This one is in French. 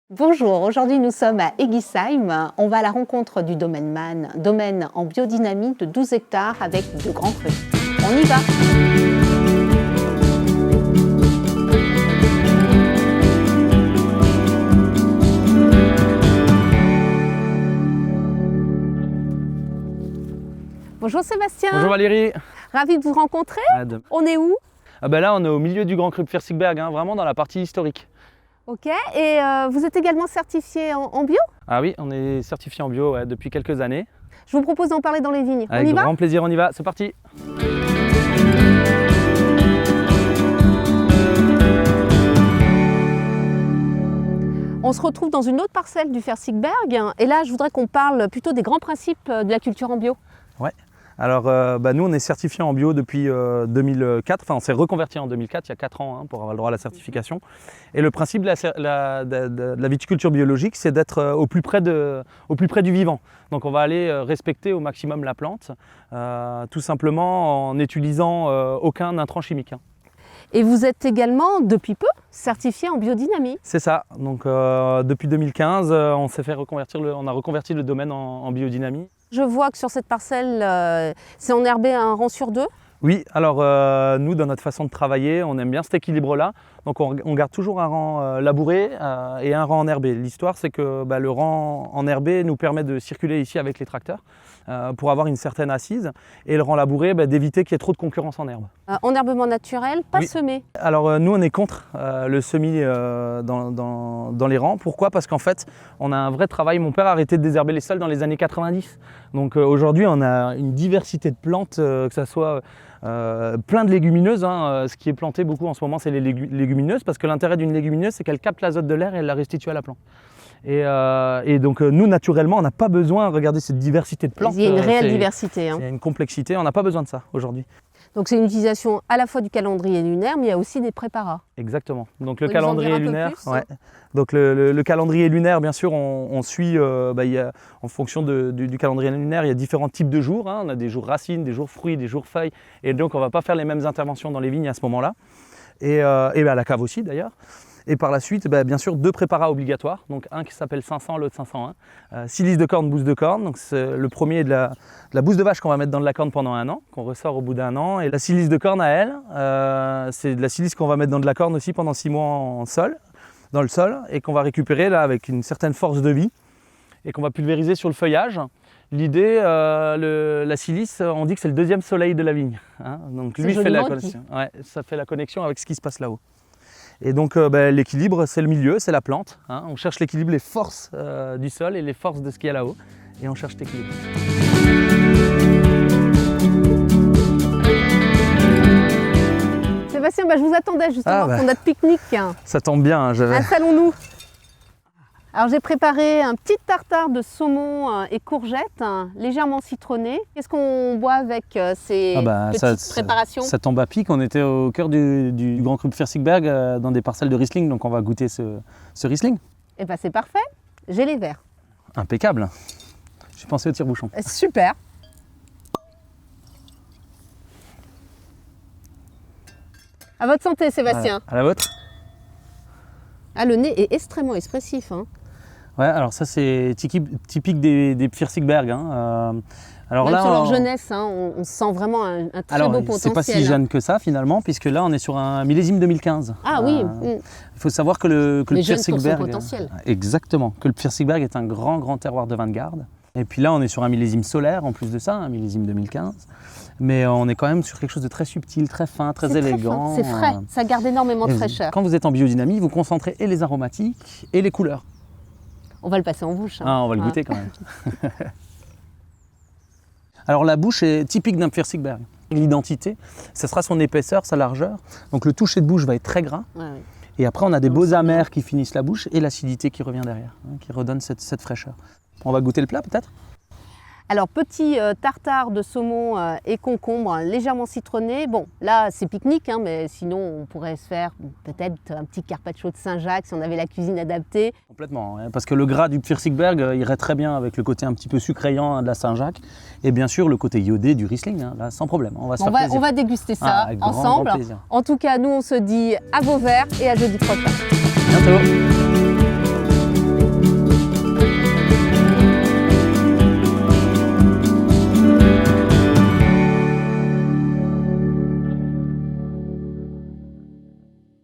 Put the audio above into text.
Bonjour, aujourd'hui nous sommes à Eguisheim. On va à la rencontre du domaine MAN, domaine en biodynamie de 12 hectares avec de grands crus. On y va! Bonjour Sébastien. Bonjour Valérie. Ravi de vous rencontrer. On est où? Là on est au milieu du Grand Cru de Pfirsigberg, vraiment dans la partie historique. Ok, et vous êtes également certifié en bio? Ah oui, on est certifié en bio depuis quelques années. Je vous propose d'en parler dans les vignes. Avec on y va? grand plaisir, on y va, c'est parti. On se retrouve dans une autre parcelle du Pfirsigberg et là je voudrais qu'on parle plutôt des grands principes de la culture en bio. Ouais. Alors nous on est certifié en bio depuis 2004, enfin on s'est reconverti en 2004, il y a 4 ans pour avoir le droit à la certification. Et le principe de la viticulture biologique, c'est d'être au plus près du vivant. Donc on va aller respecter au maximum la plante, tout simplement en n'utilisant aucun intrant chimique. Et vous êtes également, depuis peu, certifié en biodynamie. C'est ça, donc depuis 2015, on s'est fait reconvertir, on a reconverti le domaine en biodynamie. Je vois que sur cette parcelle, c'est enherbé un rang sur 2. Oui, alors nous, dans notre façon de travailler, on aime bien cet équilibre-là. Donc on garde toujours un rang labouré et un rang enherbé. L'histoire, c'est que le rang enherbé nous permet de circuler ici avec les tracteurs pour avoir une certaine assise. Et le rang labouré, d'éviter qu'il y ait trop de concurrence en herbe. Enherbement naturel, pas semé. Alors nous, on est contre le semis dans les rangs. Pourquoi? Parce qu'en fait, on a un vrai travail. Mon père a arrêté de désherber les sols dans les années 90. Donc aujourd'hui, on a une diversité de plantes, que ce soit plein de légumineuses. Ce qui est planté beaucoup en ce moment, c'est les légumineuses, parce que l'intérêt d'une légumineuse, c'est qu'elle capte l'azote de l'air et elle la restitue à la plante. Et donc nous, naturellement, on n'a pas besoin de regarder cette diversité de plantes. Il y a une réelle diversité. Il y a une complexité, on n'a pas besoin de ça aujourd'hui. Donc c'est une utilisation à la fois du calendrier lunaire, mais il y a aussi des préparats. Exactement. Donc le calendrier lunaire, Donc le calendrier lunaire, bien sûr, on suit, en fonction du calendrier lunaire, il y a différents types de jours. On a des jours racines, des jours fruits, des jours feuilles. Et donc on ne va pas faire les mêmes interventions dans les vignes à ce moment-là. Et à la cave aussi d'ailleurs. Et par la suite, bien sûr, 2 préparats obligatoires. Donc un qui s'appelle 500, l'autre 501. Silice de corne, bouse de corne. Donc le premier est de la bouse de vache qu'on va mettre dans de la corne pendant 1 an, qu'on ressort au bout d'1 an. Et la silice de corne à elle, c'est de la silice qu'on va mettre dans de la corne aussi pendant 6 mois dans le sol, et qu'on va récupérer là avec une certaine force de vie et qu'on va pulvériser sur le feuillage. L'idée, la silice, on dit que c'est le 2e soleil de la vigne. Donc lui fait la connexion. Ouais, ça fait la connexion avec ce qui se passe là-haut. Et donc l'équilibre, c'est le milieu, c'est la plante. On cherche l'équilibre, les forces du sol et les forces de ce qu'il y a là-haut. Et on cherche l'équilibre. Sébastien, je vous attendais justement pour notre pique-nique. Ça tombe bien. Installons-nous. Alors j'ai préparé un petit tartare de saumon et courgettes, légèrement citronné. Qu'est-ce qu'on boit avec ces petites préparations? Ça tombe à pic. On était au cœur du Grand Cru de Pfirsigberg dans des parcelles de Riesling, donc on va goûter ce Riesling. Eh bien c'est parfait, j'ai les verres. Impeccable. J'ai pensé au tire-bouchon. Super. À votre santé Sébastien. À la vôtre. Ah, le nez est extrêmement expressif. Ouais, alors ça c'est typique des Pfirsigberg. Alors même là, sur leur jeunesse, on sent vraiment un très beau potentiel. C'est pas si jeune que ça finalement, puisque là on est sur un millésime 2015. Ah oui. Il faut savoir que le Pfirsigberg, potentiel. Exactement, que le Pfirsigberg est un grand terroir de Vanguard. Et puis là on est sur un millésime solaire en plus de ça, un millésime 2015. Mais on est quand même sur quelque chose de très subtil, très fin, très élégant. C'est frais, ça garde énormément de fraîcheur. Quand vous êtes en biodynamie, vous concentrez et les aromatiques et les couleurs. On va le passer en bouche. On va le goûter quand même. Alors la bouche est typique d'un Pfirsigberg. L'identité, ce sera son épaisseur, sa largeur. Donc le toucher de bouche va être très gras. Et après on a des beaux amers qui finissent la bouche et l'acidité qui revient derrière, qui redonne cette fraîcheur. On va goûter le plat peut-être? Alors petit tartare de saumon et concombre légèrement citronné. Bon là c'est pique-nique, mais sinon on pourrait se faire peut-être un petit carpaccio de Saint-Jacques si on avait la cuisine adaptée. Complètement, parce que le gras du Pfirsigberg irait très bien avec le côté un petit peu sucrayant de la Saint-Jacques et bien sûr le côté iodé du Riesling, là sans problème, on va se faire plaisir. On va déguster ça ensemble. En tout cas nous on se dit à vos verres et à jeudi prochain. Bientôt.